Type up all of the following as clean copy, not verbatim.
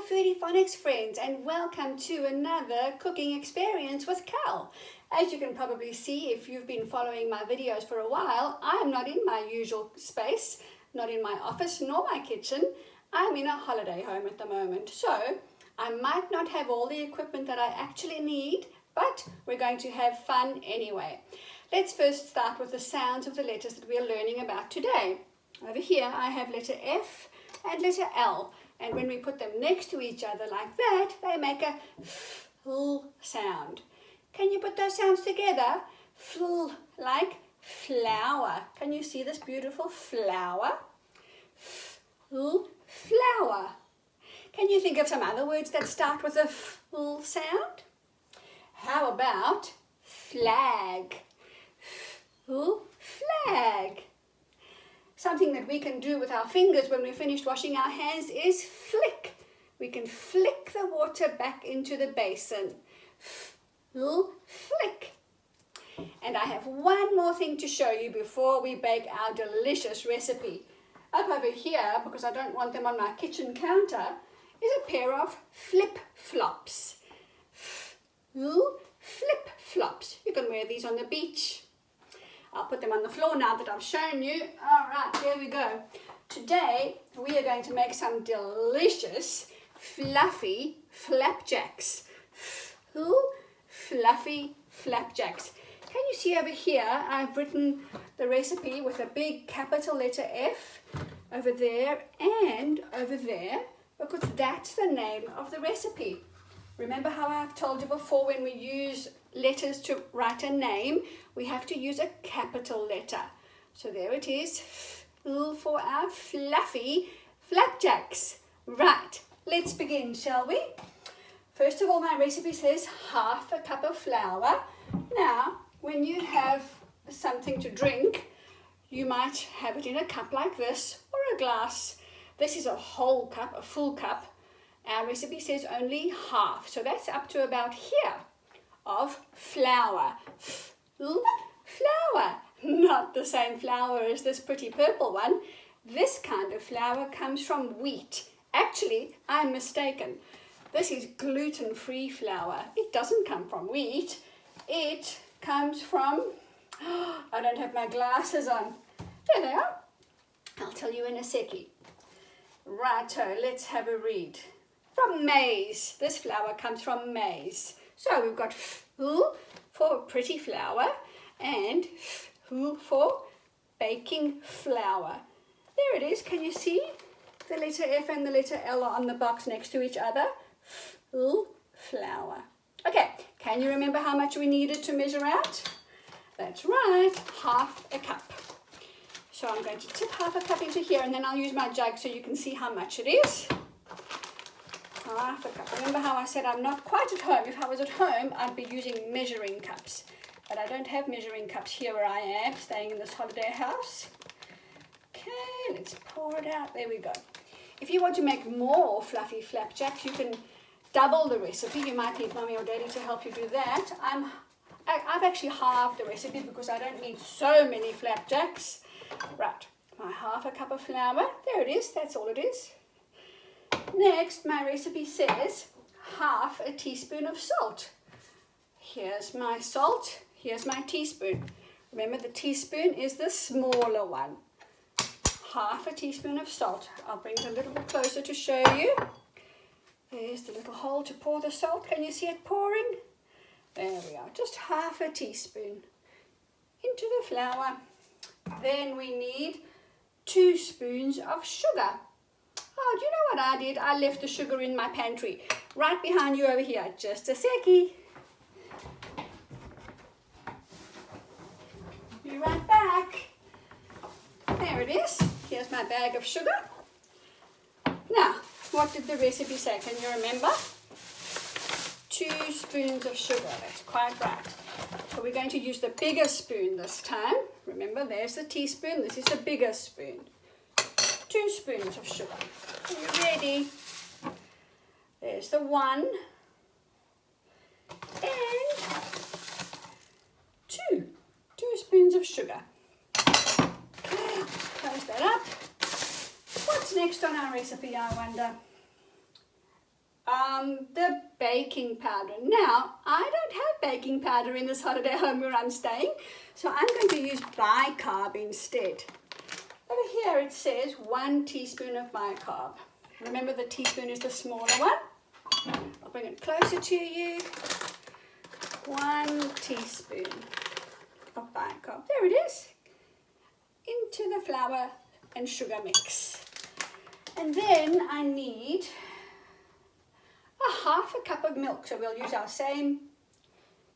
Foodie Phonics friends, and welcome to another cooking experience with Cal. As you can probably see if you've been following my videos for a while, I am not in my usual space, not in my office nor my kitchen. I'm in a holiday home at the moment, so I might not have all the equipment that I actually need, but we're going to have fun anyway. Let's first start with the sounds of the letters that we are learning about today. Over here I have letter F and letter L. And when we put them next to each other like that, they make a fl sound. Can you put those sounds together? Fl, like flower. Can you see this beautiful flower? Fl, flower. Can you think of some other words that start with a fl sound? How about flag? Fl, flag. Something that we can do with our fingers when we're finished washing our hands is flick. We can flick the water back into the basin. Flick. And I have one more thing to show you before we bake our delicious recipe. Up over here, because I don't want them on my kitchen counter, is a pair of flip-flops. Flip-flops. You can wear these on the beach. I'll put them on the floor now that I've shown you. All right, there we go. Today, we are going to make some delicious, fluffy flapjacks. Fluffy flapjacks. Can you see over here, I've written the recipe with a big capital letter F over there and over there, because that's the name of the recipe. Remember how I've told you before, when we use letters to write a name, we have to use a capital letter. So there it is, for our fluffy flapjacks. Right, let's begin, shall we? First of all, my recipe says half a cup of flour. Now, when you have something to drink, you might have it in a cup like this or a glass. This is a whole cup, a full cup. Our recipe says only half, so that's up to about here of flour. Flour, not the same flour as this pretty purple one. This kind of flour comes from wheat. Actually, I'm mistaken. This is gluten-free flour. It doesn't come from wheat. It comes from, I don't have my glasses on. There they are. I'll tell you in a seckie. Righto, let's have a read. From maize. This flour comes from maize. So we've got fl for pretty flour and fl for baking flour. There it is. Can you see? The letter F and the letter L are on the box next to each other. Fl, flour. Okay, can you remember how much we needed to measure out? That's right, half a cup. So I'm going to tip half a cup into here, and then I'll use my jug so you can see how much it is. Half a cup. Remember how I said I'm not quite at home. If I was at home, I'd be using measuring cups. But I don't have measuring cups here where I am, staying in this holiday house. Okay, let's pour it out. There we go. If you want to make more fluffy flapjacks, you can double the recipe. You might need mommy or daddy to help you do that. I've actually halved the recipe because I don't need so many flapjacks. Right, my half a cup of flour. There it is. That's all it is. Next, my recipe says half a teaspoon of salt. Here's my salt. Here's my teaspoon. Remember, the teaspoon is the smaller one. Half a teaspoon of salt. I'll bring it a little bit closer to show you. There's the little hole to pour the salt. Can you see it pouring? There we are. Just half a teaspoon into the flour. Then we need 2 spoons of sugar. Oh, do you know what I did? I left the sugar in my pantry. Right behind you over here. Just a seckie. Be right back. There it is. Here's my bag of sugar. Now, what did the recipe say? Can you remember? 2 spoons of sugar. That's quite right. So we're going to use the bigger spoon this time. Remember, there's the teaspoon. This is the bigger spoon. 2 spoons of sugar. Are you ready? There's the 1 and 2. 2 spoons of sugar. Okay, close that up. What's next on our recipe, I wonder? the baking powder. Now, I don't have baking powder in this holiday home where I'm staying, so I'm going to use bicarb instead. Over here it says 1 teaspoon of bicarb. Remember, the teaspoon is the smaller one. I'll bring it closer to you. 1 teaspoon of bicarb. There it is. Into the flour and sugar mix. And then I need a 1/2 cup of milk. So we'll use our same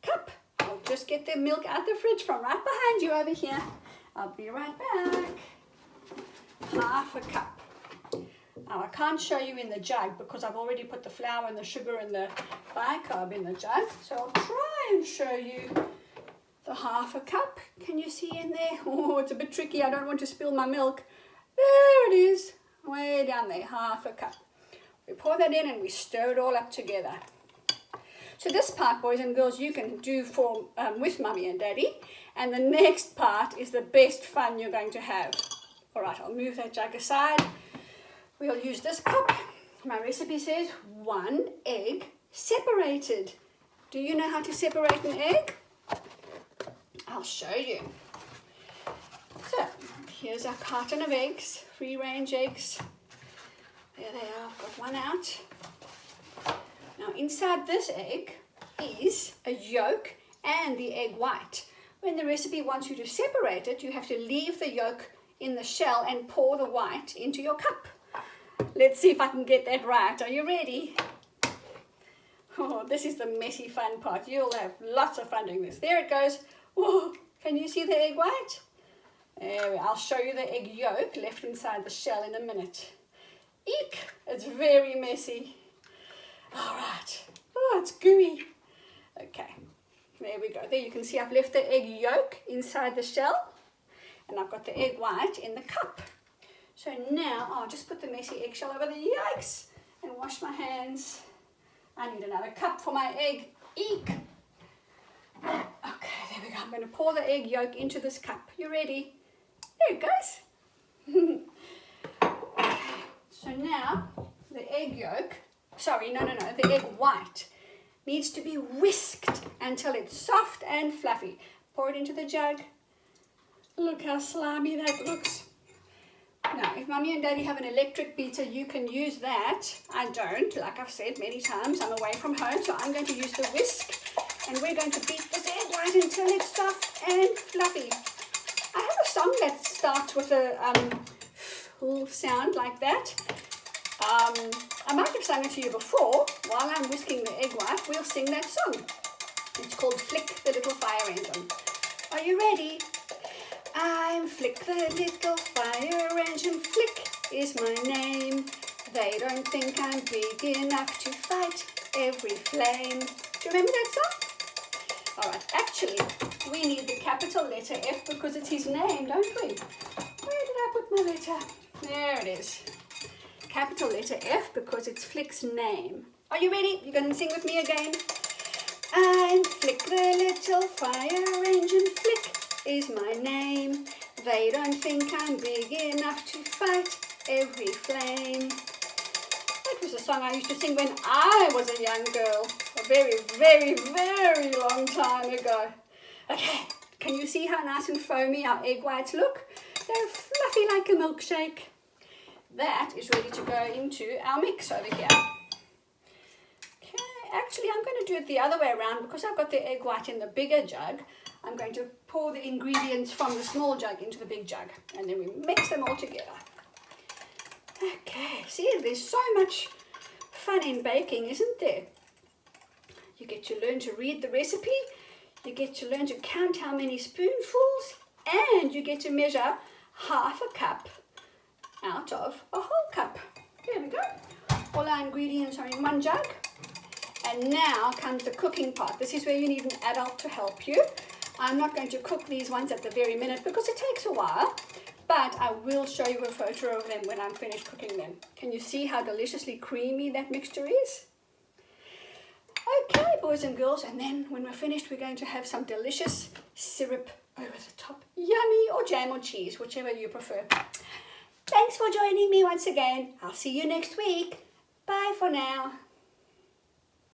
cup. I'll just get the milk out the fridge from right behind you over here. I'll be right back. 1/2 cup. Now I can't show you in the jug because I've already put the flour and the sugar and the bicarb in the jug. So I'll try and show you the 1/2 cup. Can you see in there? Oh, it's a bit tricky. I don't want to spill my milk. There it is, way down there, 1/2 cup. We pour that in and we stir it all up together. So this part, boys and girls, you can do for with Mummy and Daddy. And the next part is the best fun you're going to have. All right, I'll move that jug aside. We'll use this cup. My recipe says 1 egg separated. Do you know how to separate an egg? I'll show you. So here's our carton of eggs, free-range eggs. There they are, I've got one out. Now inside this egg is a yolk and the egg white. When the recipe wants you to separate it, you have to leave the yolk in the shell and pour the white into your cup. Let's see if I can get that right. Are you ready? Oh, this is the messy fun part. You'll have lots of fun doing this. There it goes. Whoa, can you see the egg white? There we are. I'll show you the egg yolk left inside the shell in a minute. Eek! It's very messy. All right. Oh, it's gooey. Okay, there we go. There you can see I've left the egg yolk inside the shell and I've got the egg white in the cup. So now I'll just put the messy eggshell over the yikes and wash my hands. I need another cup for my egg. Eek! Okay, there we go. I'm going to pour the egg yolk into this cup. You ready? There it goes. Okay, so now the egg yolk, the egg white needs to be whisked until it's soft and fluffy. Pour it into the jug. Look how slimy that looks. Now, if Mummy and Daddy have an electric beater, you can use that. I don't. Like I've said many times, I'm away from home, so I'm going to use the whisk. And we're going to beat this egg white until it's soft and fluffy. I have a song that starts with a sound like that. I might have sung it to you before. While I'm whisking the egg white, we'll sing that song. It's called Flick the Little Fire Engine. Are you ready? I'm Flick the little fire engine, Flick is my name. They don't think I'm big enough to fight every flame. Do you remember that song? Alright, actually, we need the capital letter F because it's his name, don't we? Where did I put my letter? There it is. Capital letter F because it's Flick's name. Are you ready? You're going to sing with me again? I'm Flick the little fire engine, Flick is my name. They don't think I'm big enough to fight every flame. That was a song I used to sing when I was a young girl, a very, very, very long time ago. Okay, can you see how nice and foamy our egg whites look? They're fluffy like a milkshake. That is ready to go into our mix over here. Okay, actually I'm going to do it the other way around because I've got the egg white in the bigger jug. I'm going to pour the ingredients from the small jug into the big jug and then we mix them all together. Okay, see, there's so much fun in baking, isn't there? You get to learn to read the recipe, you get to learn to count how many spoonfuls, and you get to measure 1/2 cup out of a whole cup. There we go. All our ingredients are in one jug. And now comes the cooking part. This is where you need an adult to help you. I'm not going to cook these ones at the very minute because it takes a while, but I will show you a photo of them when I'm finished cooking them. Can you see how deliciously creamy that mixture is? Okay, boys and girls, and then when we're finished, we're going to have some delicious syrup over the top. Yummy, or jam or cheese, whichever you prefer. Thanks for joining me once again. I'll see you next week. Bye for now.